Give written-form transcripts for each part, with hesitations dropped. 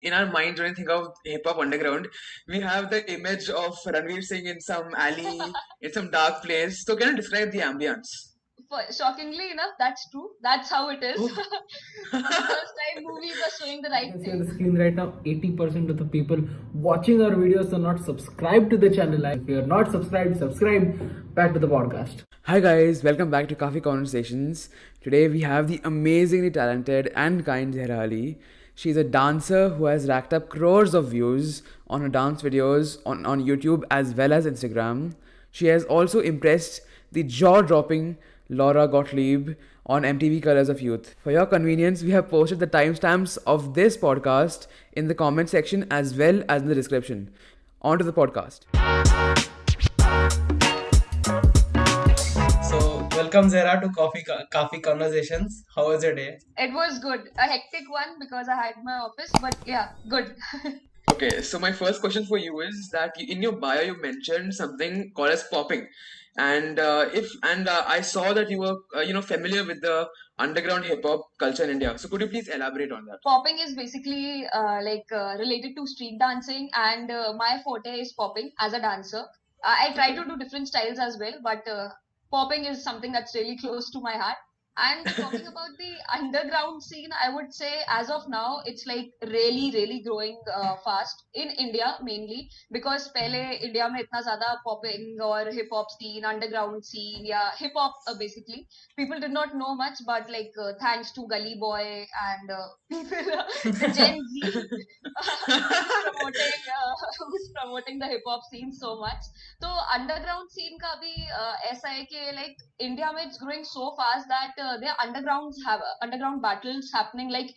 in our minds when we think of hip hop underground, we have the image of Ranveer Singh in some alley, in some dark place. So can you describe the ambience? Shockingly enough, that's true. That's how it is. Oh. For the first time, movies are showing the You right can see on thing. the screen right now, 80% of the people watching our videos are not subscribed to the channel. If you are not subscribed, subscribe. Back to the podcast. Hi guys, welcome back to Coffee Conversations. Today we have the amazingly talented and kind Zehra Ali. She's a dancer who has racked up crores of views on her dance videos on YouTube as well as Instagram. She has also impressed the jaw-dropping Laura Gottlieb on MTV Colors of Youth. For your convenience, we have posted the timestamps of this podcast in the comment section as well as in the description. On to the podcast. So, welcome Zehra to Coffee Conversations. How was your day? It was good. A hectic one because I had my office, but yeah, good. Okay, so my first question for you is that in your bio you mentioned something called as popping, and I saw that you were familiar with the underground hip hop culture in India. So could you please elaborate on that? Popping is basically related to street dancing, and my forte is popping as a dancer. I try to do different styles as well, but popping is something that's really close to my heart. And talking about the underground scene, I would say as of now, it's like really growing fast in India mainly because पहले India में इतना ज़्यादा popping और hip hop scene, underground scene या hip hop basically people did not know much, but thanks to Gully Boy and people, the Gen Z, who's promoting the hip hop scene so much. तो underground scene का भी ऐसा है कि like India में it's growing so fast that there underground battles happening like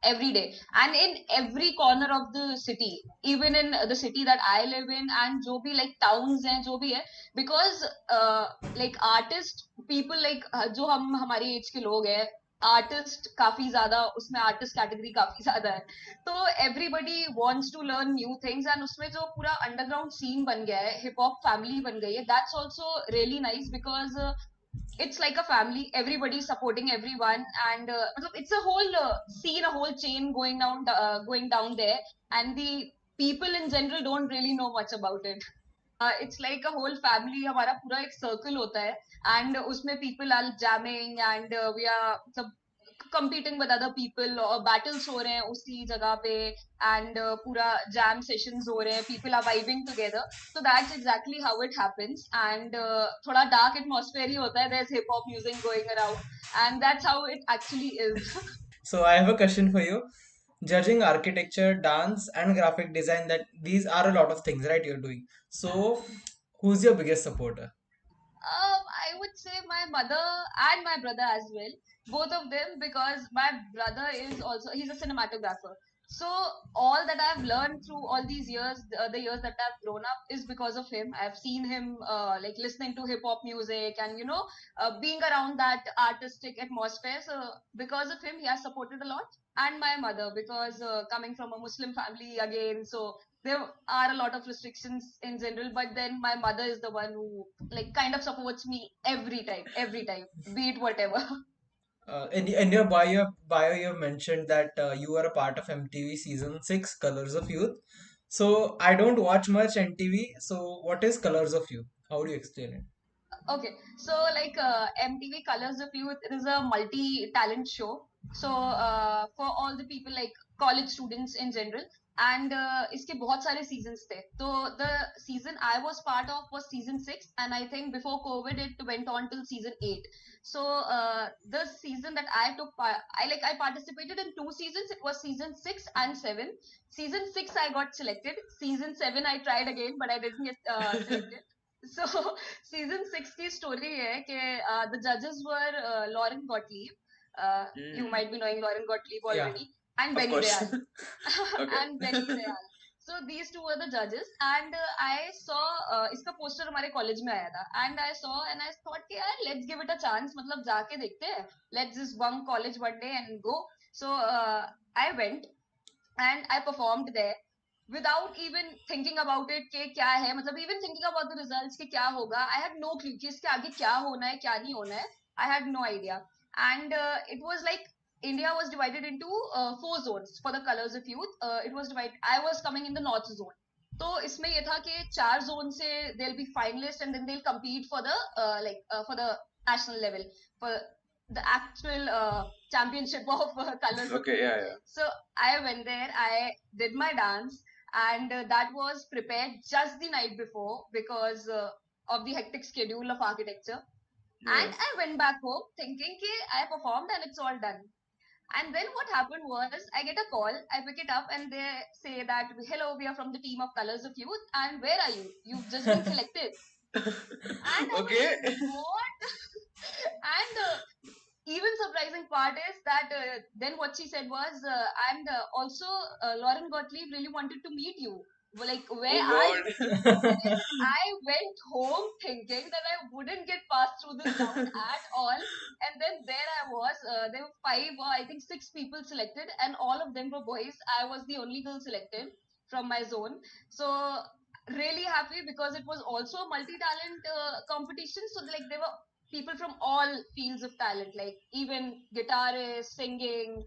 every day and in every corner of the city, even in the city that I live in, and जो भी like towns हैं जो भी है, because like artist people like जो हम हमारी as के लोग हैं, आर्टिस्ट काफी ज्यादा उसमें आर्टिस्ट कैटेगरी काफी ज्यादा है, तो everybody wants to learn new things, and उसमें जो पूरा अंडरग्राउंड सीन बन गया है, हिप हॉप फैमिली बन गई है, that's also really nice because it's like a family, everybody supporting everyone, and it's a whole scene, a whole chain going down there, and the people in general don't really know much about it. It's like a whole family, हमारा पूरा एक circle होता है, and उसमें people are jamming, and we are competing with other people, और battles हो रहे हैं उसी जगह पे, and पूरा jam sessions हो रहे हैं, people are vibing together, so that's exactly how it happens, and थोड़ा dark atmosphere ही होता है, there's hip hop music going around, and that's how it actually is. So, I have a question for you. Judging architecture, dance, and graphic design, that these are a lot of things, right? You're doing. So, who's your biggest supporter? I would say my mother and my brother as well, both of them, because my brother is also, he's a cinematographer. So all that I've learned through all these years, the years that I've grown up, is because of him. I've seen him like listening to hip hop music, and being around that artistic atmosphere. So because of him, he has supported a lot. And my mother, because coming from a Muslim family again, so there are a lot of restrictions in general, but then my mother is the one who like kind of supports me every time, be it whatever. In your bio, you mentioned that you are a part of MTV season 6, Colors of Youth. So, I don't watch much MTV. So, what is Colors of Youth? How do you explain it? Okay, so like MTV Colors of Youth, it is a multi-talent show. So for all the people like college students in general, and इसके बहुत सारे seasons थे. So the season I was part of was season 6, and I think before COVID it went on till season 8. So the season that I took part, I participated in two seasons. It was season 6 and 7. Season 6 I got selected. Season 7 I tried again, but I didn't get selected. So season 6 की story है कि the judges were Lauren Gottlieb. You might be knowing Lauren Gottlieb Yeah. already, and Of Benny course. Dayal. Okay. And Benny Dayal. So these two were the judges, and I saw इसका poster हमारे college में आया था, and I saw and I thought कि यार let's give it a chance, मतलब जाके देखते हैं, let's just bunk college one day and go. So I went and I performed there without even thinking about it कि क्या है, मतलब even thinking about the results कि क्या होगा, I had no clue कि इसके आगे क्या होना है क्या नहीं होना है, I had no idea, and it was like India was divided into four zones for the colors of youth. It was divided. I was coming in the north zone. तो इसमें ये था कि चार जोन से they'll be finalists and then they'll compete for the for the national level for the actual championship of colors of Okay, youth. yeah, yeah. So I went there, I did my dance, and that was prepared just the night before because of the hectic schedule of architecture. Yeah. And I went back home thinking कि I performed and it's all done. And then what happened was I get a call, I pick it up, and they say that, hello, we are from the team of Colors of Youth, and where are you? You've just been selected. And I was Okay. like, what? And even surprising part is that then what she said was, and also Lauren Gottlieb really wanted to meet you. Like, where Oh are you? God. Then I went home thinking that I wouldn't get passed through this round at all. And then there I was. There were five or I think six people selected, and all of them were boys. I was the only girl selected from my zone. So really happy because it was also a multi-talent competition. So like there were people from all fields of talent, like even guitarists, singing,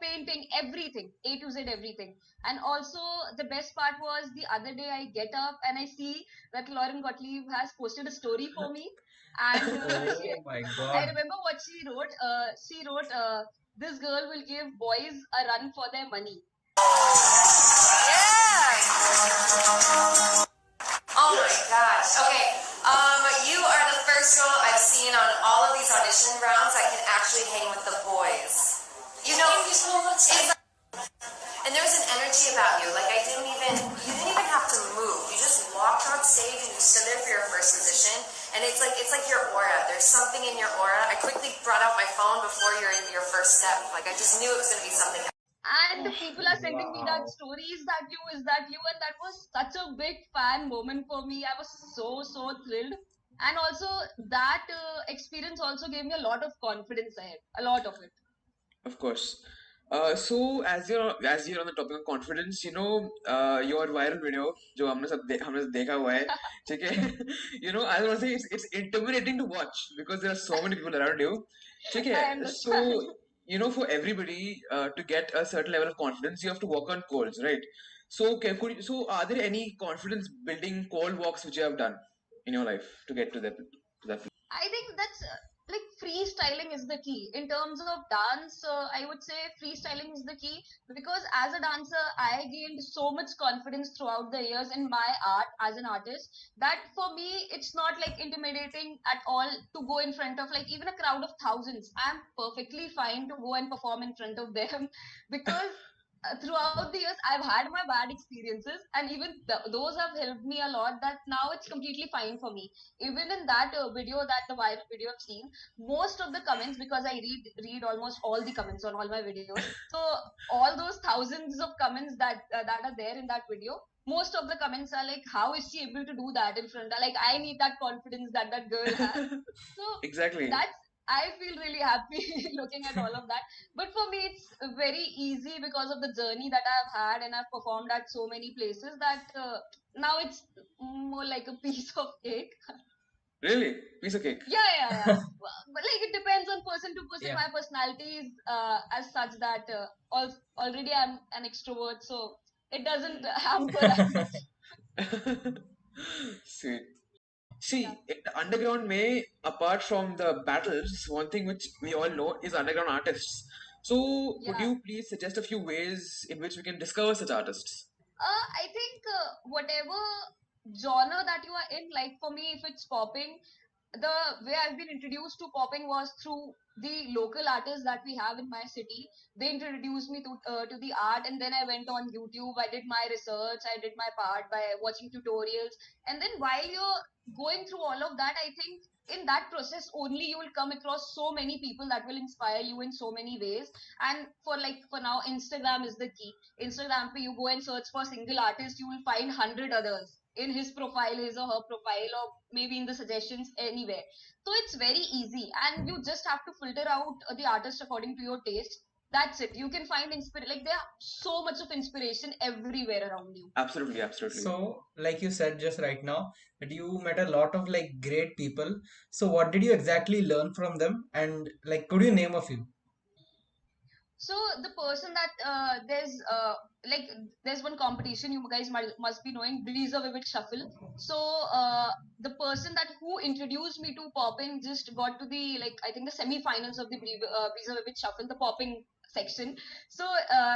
painting, everything, A to Z, everything. And also, the best part was the other day I get up and I see that Lauren Gottlieb has posted a story for me. And Oh my I God. remember what she wrote. She wrote, this girl will give boys a run for their money. Oh my gosh. Okay. You are the first girl I've seen on all of these audition rounds that can actually hang with the boys. You know, and there was an energy about you. Like you didn't even have to move. You just walked on stage and you stood there for your first position. And it's like your aura. There's something in your aura. I quickly brought out my phone before your first step. Like I just knew it was gonna be something. And people are sending me that Wow. story, is that you, is that you? And that was such a big fan moment for me. I was so thrilled. And also that experience also gave me a lot of confidence ahead, a lot of it. Of course. So as you're on the topic of confidence, your viral video जो हमने देखा हुआ है, ठीक है? I want to say it's intimidating to watch because there are so many people around you, ठीक है? I So understand. for everybody to get a certain level of confidence, you have to walk on coals, right? So are there any confidence building coal walks which you have done in your life to get to that? I think that's like freestyling is the key. In terms of dance, I would say freestyling is the key because as a dancer, I gained so much confidence throughout the years in my art as an artist that for me, it's not like intimidating at all to go in front of like even a crowd of thousands. I'm perfectly fine to go and perform in front of them because throughout the years I've had my bad experiences, and even those have helped me a lot, that now it's completely fine for me. Even in that video, that the viral video I've seen, most of the comments, because I read almost all the comments on all my videos, so all those thousands of comments that are there in that video, most of the comments are like, how is she able to do that in front, like I need that confidence that that girl has. So Exactly. that's, I feel really happy looking at all of that. But for me, it's very easy because of the journey that I've had, and I've performed at so many places that now it's more like a piece of cake. Really? Piece of cake. Yeah. But like it depends on person to person. Yeah. My personality is as such that already I'm an extrovert, so it doesn't hamper that much. Sweet. Yeah. See, in the underground may, apart from the battles, one thing which we all know is underground artists. So, could Yeah. you please suggest a few ways in which we can discover such artists? I think whatever genre that you are in, like for me, if it's popping, the way I've been introduced to popping was through the local artists that we have in my city. They introduced me to the art, and then I went on YouTube. I did my research. I did my part by watching tutorials, and then while you're going through all of that, I think in that process only you will come across so many people that will inspire you in so many ways. And for now, Instagram is the key. Instagram, you go and search for single artist, you will find 100 others in his profile, his or her profile, or maybe in the suggestions anywhere. So it's very easy, and you just have to filter out the artist according to your taste. That's it. You can find like there are so much of inspiration everywhere around you. Absolutely, absolutely. So, like you said just right now, that you met a lot of like great people. So, what did you exactly learn from them? And like, could you name a few? So the person that like there's one competition you guys must be knowing, Breeze of Vivid Shuffle. So the person that who introduced me to popping just got to the, like, I think the semi-finals of the Breeze of Vivid Shuffle, the popping section. So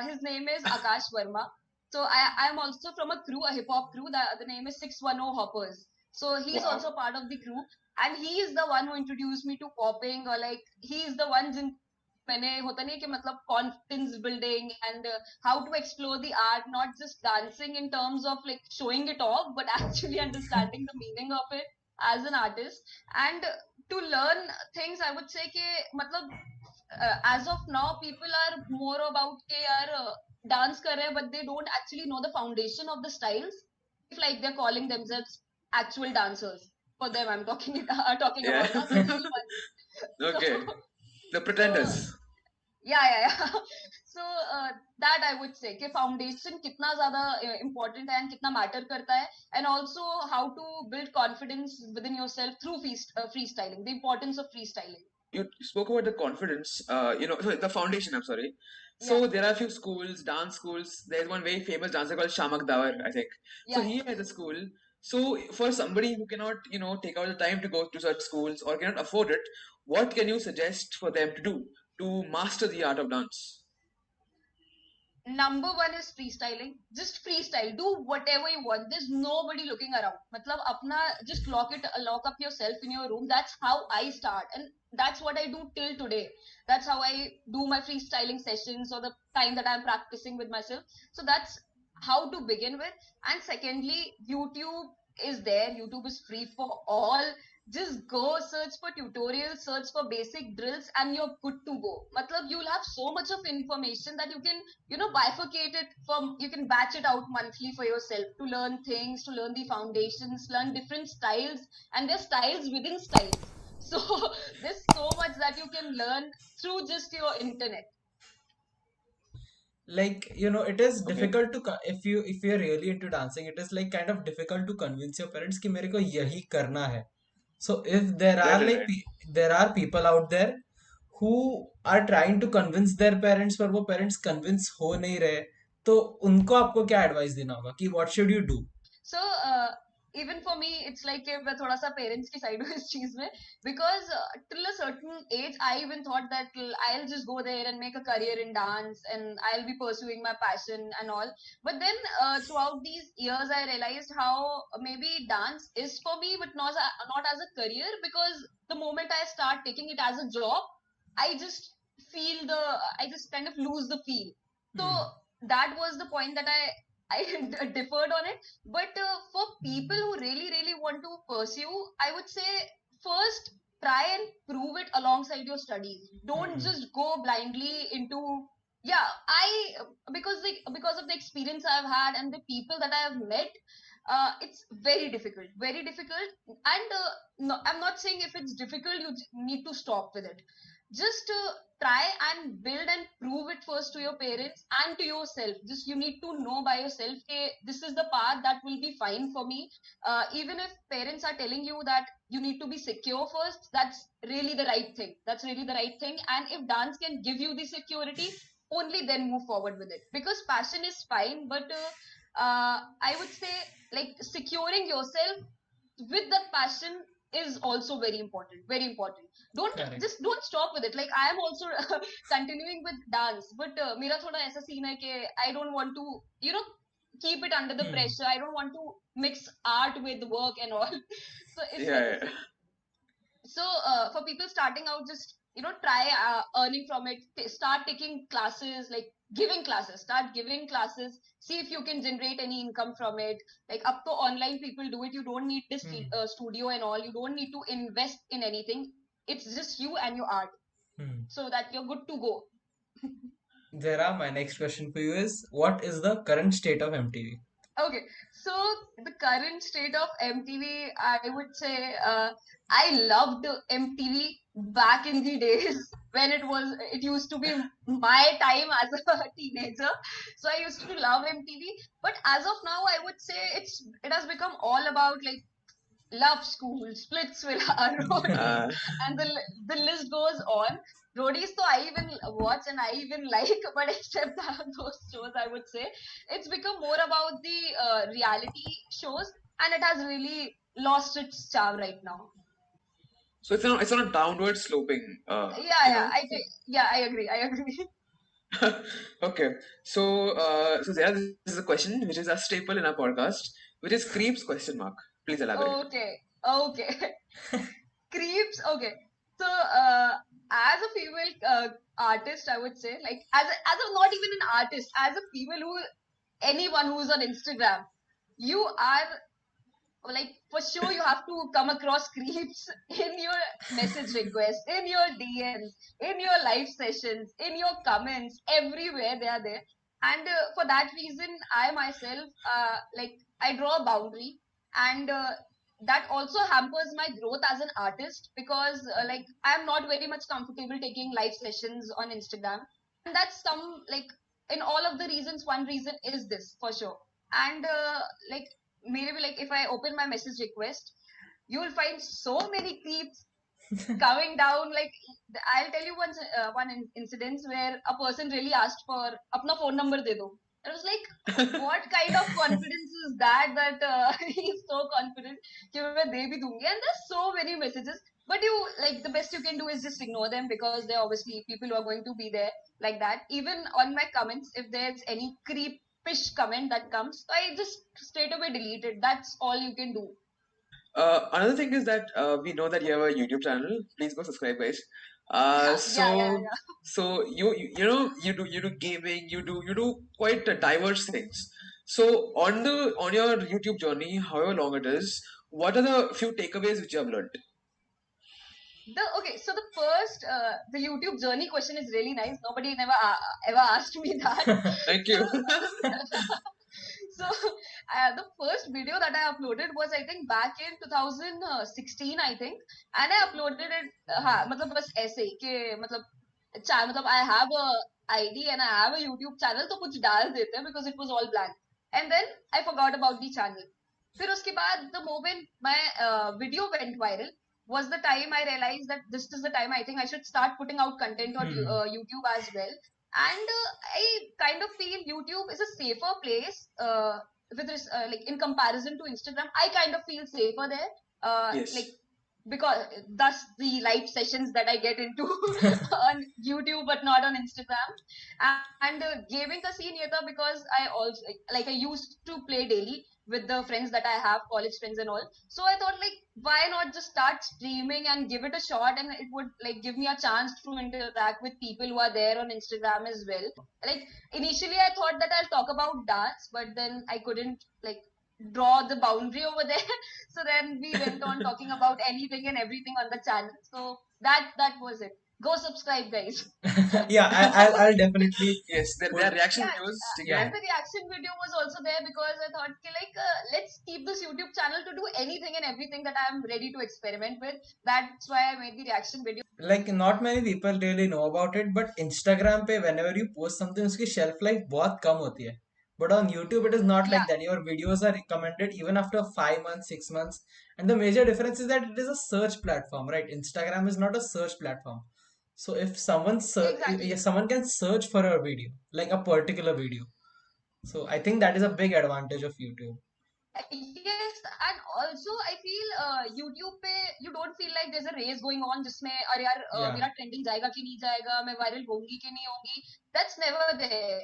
his name is Akash Verma. So I am also from a crew, a hip hop crew. The name is 610 Hoppers. So he's Wow. also part of the crew, and he is the one who introduced me to popping, or like he is the one मैंने होता नहीं है कि मतलब confidence building and how to explore the art, not just dancing in terms of like showing it off, but actually understanding the meaning of it as an artist. And to learn things, I would say कि मतलब as of now people are more about के यार dance कर रहे हैं but they don't actually know the foundation of the styles, if like they're calling themselves actual dancers. For them I'm talking Yeah. about, not the real ones. Okay. So The so Pretenders. yeah. So that I would say कि foundation कितना ज़्यादा important है and कितना matter करता है, and also how to build confidence within yourself through freestyling, the importance of freestyling. You spoke about the confidence, sorry, the foundation, I'm sorry. Yeah, So there are a few schools, dance schools. There's one very famous dancer called Shamak Dawar, I think. So yeah. he has a school. So for somebody who cannot, take out the time to go to such schools or cannot afford it, what can you suggest for them to do to master the art of dance? Number one is freestyling. Just freestyle, do whatever you want, there's nobody looking around. मतलब अपना just lock up yourself in your room. That's how I start, and that's what I do till today. That's how I do my freestyling sessions, or the time that I'm practicing with myself. So that's how to begin with. And secondly, YouTube is there. YouTube is free for all. Just go search for tutorials, search for basic drills, and you're good to go. Matlab, you'll have so much of information that you can, bifurcate it from, you can batch it out monthly for yourself to learn things, to learn the foundations, learn different styles, and there's styles within styles. So there's so much that you can learn through just your internet. Like, it is Okay. difficult to if you're really into dancing, it is like kind of difficult to convince your parents कि मेरे को यही करना है. So if there are Right, right, like right. there are people out there who are trying to convince their parents, पर वो parents convince हो नहीं रहे, तो उनको आपको क्या advice देना होगा कि what should you do? So even for me it's like कि मैं थोड़ा सा parents की side हूँ इस चीज में, because till a certain age I even thought that I'll just go there and make a career in dance and I'll be pursuing my passion and all. But then throughout these years I realized how maybe dance is for me, but not as a career, because the moment I start taking it as a job, I just I just kind of lose the feel. So Hmm. that was the point that I differed on it. But for people who really, really want to pursue, I would say first try and prove it alongside your studies. Don't Hmm. just go blindly into, yeah, because of the experience I've had and the people that I have met, it's very difficult. And no, I'm not saying if it's difficult, you need to stop with it. Just try and build and prove it first to your parents and to yourself. Just you need to know by yourself, okay, this is the path that will be fine for me. Even if parents are telling you that you need to be secure first, that's really the right thing. That's really the right thing. And if dance can give you the security, only then move forward with it. Because passion is fine, but I would say like securing yourself with that passion is also very important. Very important. Correct. Don't stop with it. Like I am also continuing with dance, but मेरा थोड़ा ऐसा scene है कि I don't want to, keep it under the Hmm. pressure. I don't want to mix art with work and all. So it's like Yeah, this. yeah. So for people starting out, just try earning from it. Start taking classes, like giving classes. Start giving classes. See if you can generate any income from it. Like up to online people do it. You don't need this Hmm. studio and all. You don't need to invest in anything. It's just you and your art, Hmm. so that you're good to go. Zara, my next question for you is, what is the current state of MTV? Okay, so the current state of MTV, I would say, I loved MTV back in the days when it used to be my time as a teenager. So I used to love MTV. But as of now, I would say it has become all about like Love School, Splitsvilla Road, Uh, and the list goes on. Roadies, so I even watch and I even like, but except those shows, I would say it's become more about the reality shows, and it has really lost its charm right now. So it's on a downward sloping, Yeah, you yeah, know. yeah, I agree, I agree. Okay. So Zehra, this is a question which is a staple in our podcast, which is creeps question mark. Please elaborate. Okay, okay. Creeps. Okay. So, as a female artist, I would say, like, as a not even an artist, as a female who anyone who's on Instagram, you are like for sure you have to come across creeps in your message requests, in your DMs, in your live sessions, in your comments, everywhere they are there. And for that reason, I myself, like, I draw a boundary, and that also hampers my growth as an artist because, like, I'm not very much comfortable taking live sessions on Instagram, and that's some like in all of the reasons. One reason is this for sure, and like maybe like if I open my message request, you will find so many creeps coming down. Like I'll tell you one incident where a person really asked for apna phone number de do. I was like, what kind of confidence is that? That he's so confident कि मैं दे भी दूंगी. And there's so many messages. But you like the best you can do is just ignore them because they're obviously people who are going to be there like that. Even on my comments, if there's any creepish comment that comes, I just straight away delete it. That's all you can do. Another thing is that we know that you have a YouTube channel. Please go subscribe, guys. Yeah, yeah, So yeah. you know you do gaming, you do quite diverse things. So on your YouTube journey, however long it is, what are the few takeaways which you have learned? Okay, so the YouTube journey question is really nice. Nobody never ever asked me that. Thank So you. so the first video that I uploaded was I think back in 2016 I think, and I uploaded it. मतलब बस ऐसे ही कि मतलब I have a ID and I have a YouTube channel तो कुछ डाल देते हैं because it was all blank, and then I forgot about the channel. फिर उसके बाद the moment my video went viral was the time I realized that this is the time I think I should start putting out content on Hmm. YouTube as well. And I kind of feel YouTube is a safer place like in comparison to Instagram. I kind of feel safer there. Yes. Like because thus the live sessions that I get into on YouTube but not on Instagram. And gaming ka scene ye tha because I also like I used to play daily with the friends that I have, college friends and all. So I thought like why not just start streaming and give it a shot, and it would like give me a chance to interact with people who are there on Instagram as well. Like initially I thought that I'll talk about dance, but then I couldn't like draw the boundary over there. So then we went on talking about anything and everything on the channel. So that was it. Go subscribe, guys. Yeah, I'll definitely Yes, there put. are reaction Yeah, videos. Yeah, and the reaction video was also there because I thought, कि, like, let's keep this YouTube channel to do anything and everything that I'm ready to experiment with. That's why I made the reaction video. like not many people really know about it, but Instagram पे whenever you post something उसकी shelf life बहुत कम होती है. But on YouTube it is not Yeah, like that. Your videos are recommended even after 5 months, 6 months. And the major difference is that it is a search platform, right? Instagram is not a search platform. So if exactly. if someone can search for a video, like a particular video. So I think that is a big advantage of YouTube. Yes, and also I feel YouTube पे you don't feel like there's a race going on जिसमें अरे यार Yeah. मेरा trending जाएगा कि नहीं जाएगा, मैं viral होंगी कि नहीं होंगी. That's never there.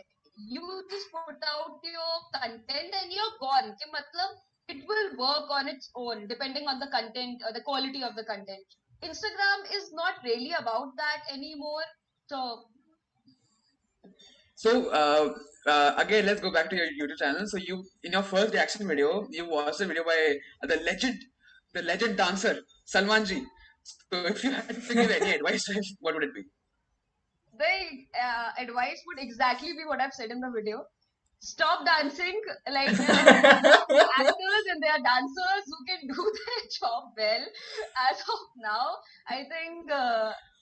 You just put out your content and you're gone. कि मतलब it will work on its own depending on the content, the quality of the content. Instagram is not really about that anymore. So So again, let's go back to your YouTube channel. So you, in your first reaction video, you watched a video by the legend dancer Salman ji. So if you had to give any advice to him, what would it be? the advice would exactly be what I've said in the video. Stop dancing. Like there are actors and there are dancers who can do their job well. As of now, I think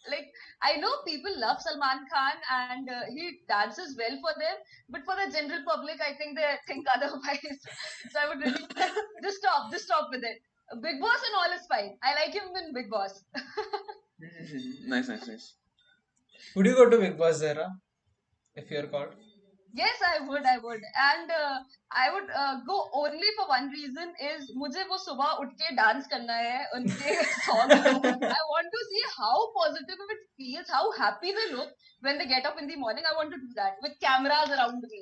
like I know people love Salman Khan and he dances well for them, but for the general public, I think they think otherwise. So I would really just stop with it. Bigg Boss and all is fine. I like him in Bigg Boss. Nice, nice, nice. Would you go to Bigg Boss, Zehra, if you're called? Yes, I would, and I would go only for one reason is मुझे वो सुबह उठ के dance करना है उनके song पे. I want to see how positive it feels, how happy they look when they get up in the morning. I want to do that with cameras around me.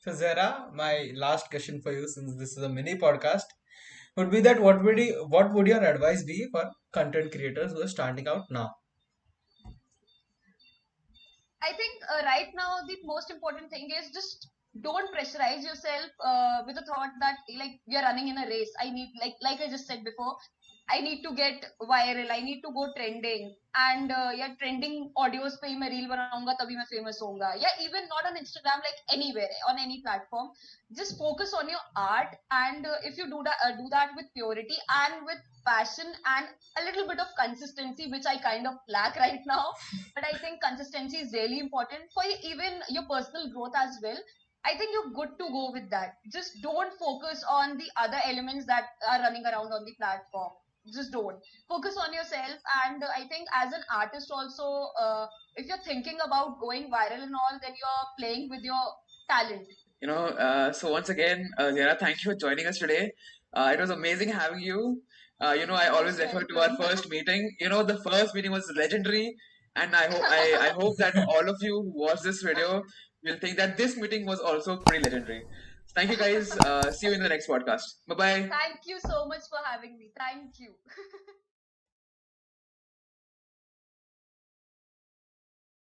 So, Zehra, my last question for you, since this is a mini podcast, would be that what would your advice be for content creators who are starting out now? I think right now the most important thing is just don't pressurize yourself with the thought that like you're running in a race. I need like I just said before, I need to get viral. I need to go trending. And yeah, trending audios पे ही मैं reel बनाऊंगा तभी मैं famous होऊंगा. Yeah, even not on Instagram, like anywhere on any platform. Just focus on your art, and if you do that with purity and with passion and a little bit of consistency, which I kind of lack right now, but I think consistency is really important for even your personal growth as well. I think you're good to go with that. Just don't focus on the other elements that are running around on the platform. Just don't focus on yourself. And I think as an artist also, if you're thinking about going viral and all, then you're playing with your talent. So once again, Zehra, thank you for joining us today. It was amazing having you. I always Most refer to our welcome. first meeting. The first meeting was legendary, and I hope that all of you who watch this video will think that this meeting was also pretty legendary. Thank you, guys. See you in the next podcast. Bye bye. Thank you so much for having me. Thank you.